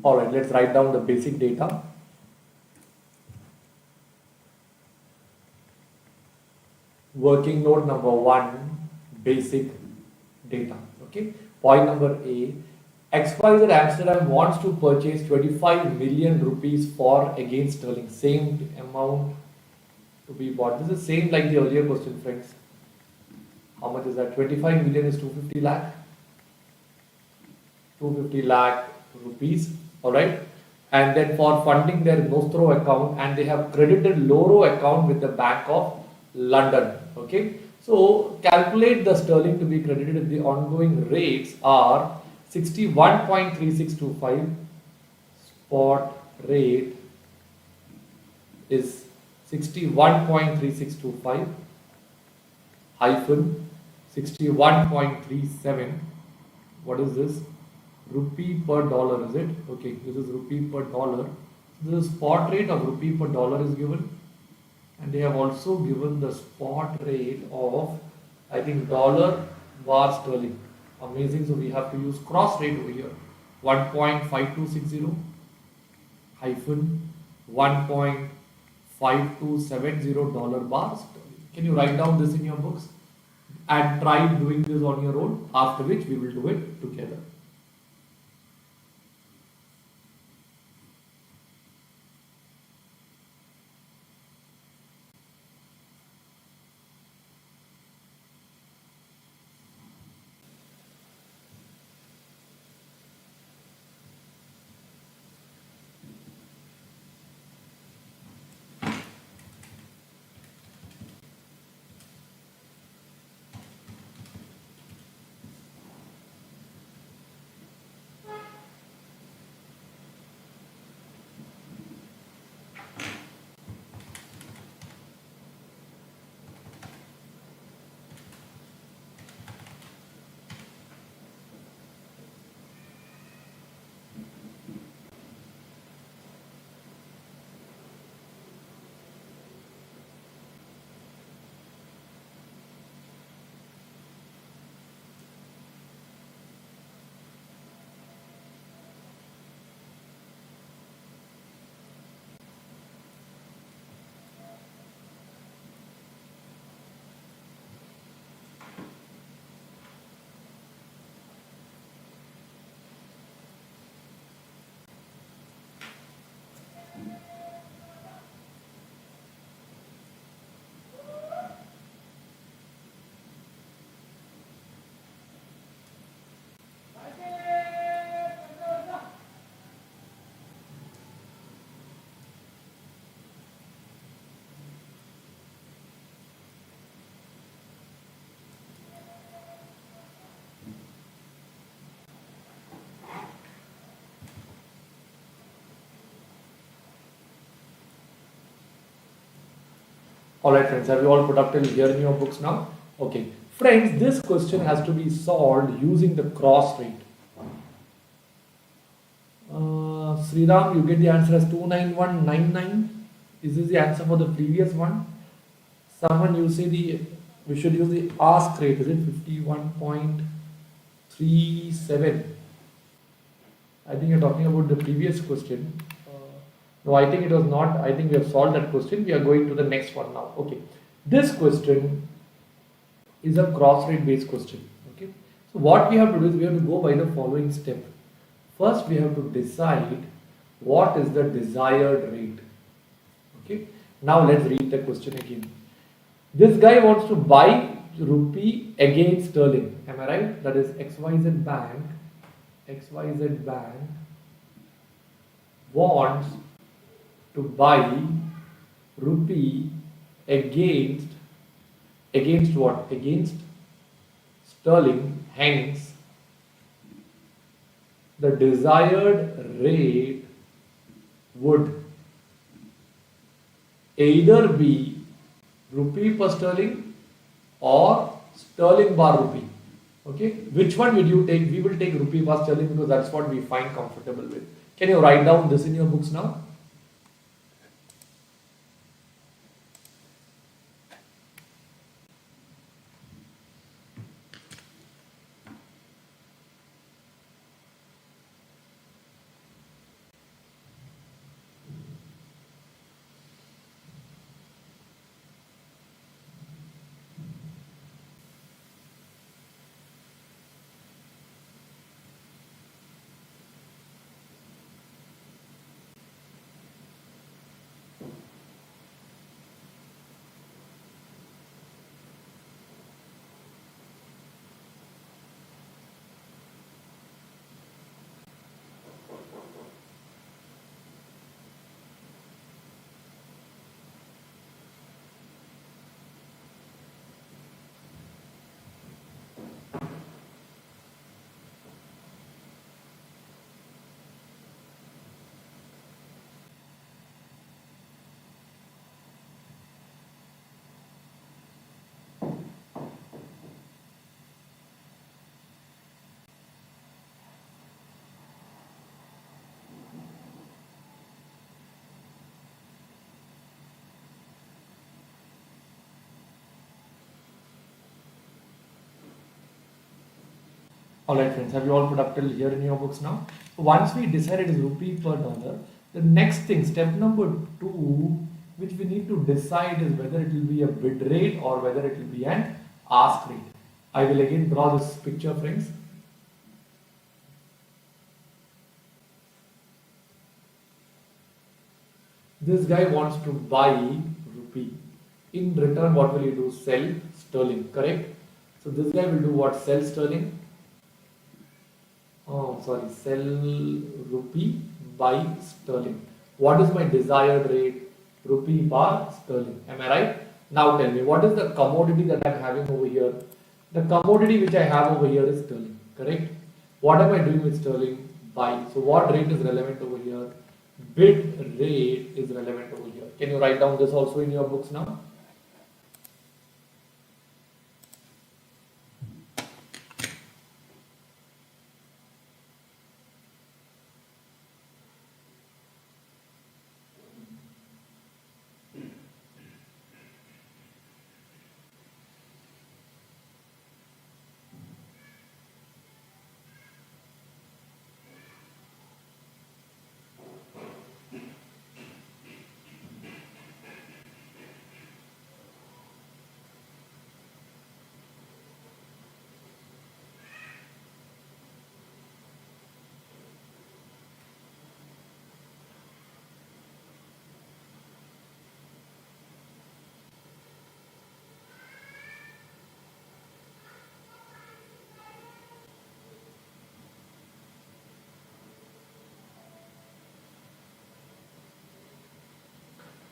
All right, let's write down the basic data. Working note number 1, basic data. Okay. Point number A, XYZ Amsterdam wants to purchase 25 million rupees for against sterling. Same amount to be bought. This is same like the earlier question, friends. How much is that? 25 million is 250 lakh. 250 lakh rupees. All right. And then for funding their Nostro account, and they have credited Loro account with the Bank of London. Okay. So calculate the sterling to be credited if the ongoing rates are 61.3625. Spot rate is 61.3625 hyphen 61.37. What is this? Rupee per dollar, is it? Okay, this is rupee per dollar. The spot rate of rupee per dollar is given, and they have also given the spot rate of, I think, dollar bar sterling. Amazing. So we have to use cross rate over here. 1.5260 hyphen 1.5270 dollar bar sterling. Can you write down this in your books and try doing this on your own? After which we will do it together. Alright friends, have you all put up till here in your books now? Okay. Friends, this question has to be solved using the cross rate. Sriram, you get the answer as 29199. Is this the answer for the previous one? Someone, you say we should use the ask rate, is it 51.37? I think you're talking about the previous question. No, I think it was not. I think we have solved that question. We are going to the next one now. Okay. This question is a cross rate based question. Okay. So what we have to do is we have to go by the following step. First, we have to decide what is the desired rate. Okay. Now let's read the question again. This guy wants to buy rupee against sterling. Am I right? That is XYZ Bank. XYZ Bank wants to buy rupee against what? Against sterling. Hence, the desired rate would either be rupee per sterling or sterling bar rupee. Okay, which one will you take? We will take rupee bar sterling because that's what we find comfortable with. Can you write down this in your books now? Alright friends, have you all put up till here in your books now? Once we decide it is rupee per dollar, the next thing, step number 2, which we need to decide is whether it will be a bid rate or whether it will be an ask rate. I will again draw this picture friends. This guy wants to buy rupee. In return, what will he do? Sell sterling, correct? So this guy will do what? Sell sterling. Oh, sorry, sell rupee, buy sterling. What is my desired rate? Rupee bar sterling. Am I right? Now tell me, what is the commodity that I am having over here? The commodity which I have over here is sterling, correct? What am I doing with sterling? Buy. So what rate is relevant over here? Bid rate is relevant over here. Can you write down this also in your books now?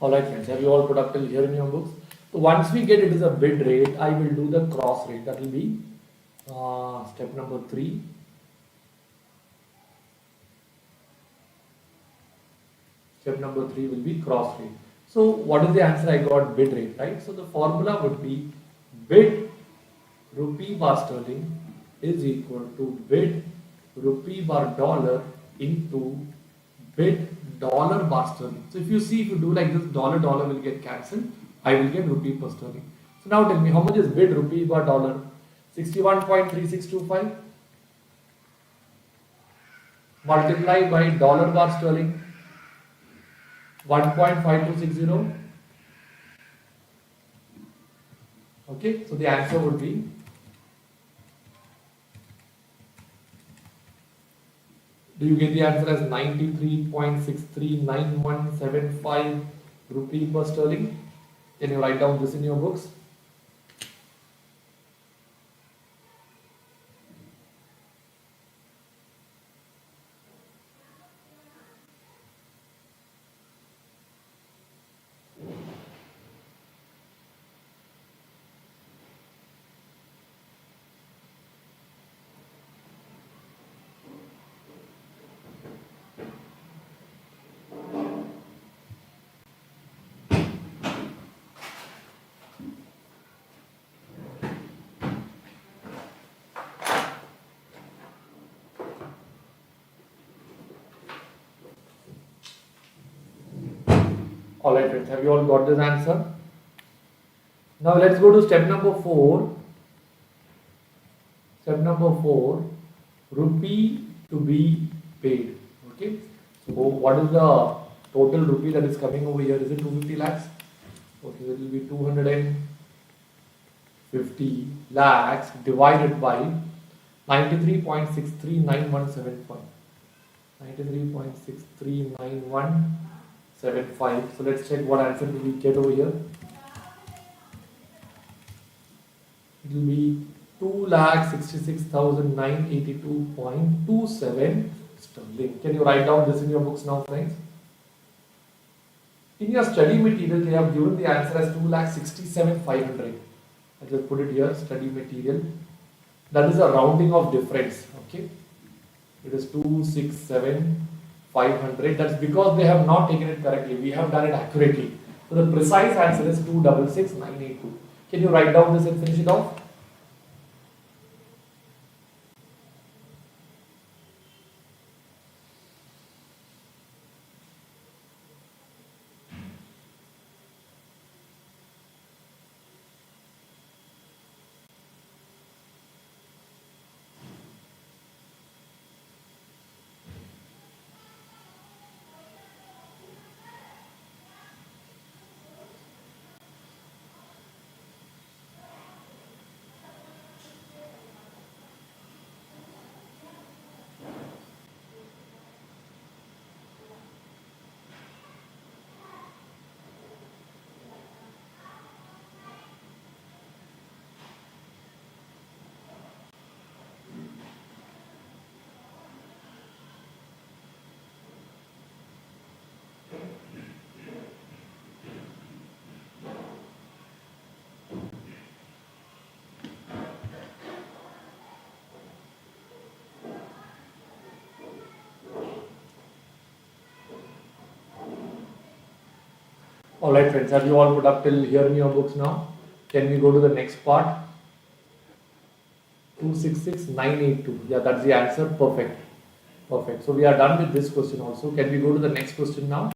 Alright friends, have you all put up till here in your books? So once we get it is a bid rate, I will do the cross rate. That will be step number 3. Step number 3 will be cross rate. So what is the answer I got? Bid rate, right? So the formula would be bid rupee bar sterling is equal to bid rupee bar dollar into bid dollar bar sterling. So if you see, if you do like this, dollar will get cancelled. I will get rupee per sterling. So now tell me, how much is bid rupee bar dollar? 61.3625 multiplied by dollar bar sterling 1.5260. Okay, so the answer would be do you get the answer as 93.639175 rupee per sterling? Can you write down this in your books? Alright friends, have you all got this answer? Now let's go to step number 4. Step number 4, rupee to be paid. Okay, so what is the total rupee that is coming over here? Is it 250 lakhs? Okay, it will be 250 lakhs divided by 93.639175. 93.639175. So let's check what answer do we get over here. It will be 2,66,982.27 sterling. Can you write down this in your books now, friends? In your study material, they have given the answer as 2,67,500. I just put it here, study material. That is a rounding of difference. Okay, it is 267,500. That's because they have not taken it correctly. We have done it accurately. So the precise answer is 266,982. Can you write down this and finish it off? Alright friends, have you all put up till here in your books now? Can we go to the next part? 266982. Yeah, that's the answer. Perfect. Perfect. So we are done with this question also. Can we go to the next question now?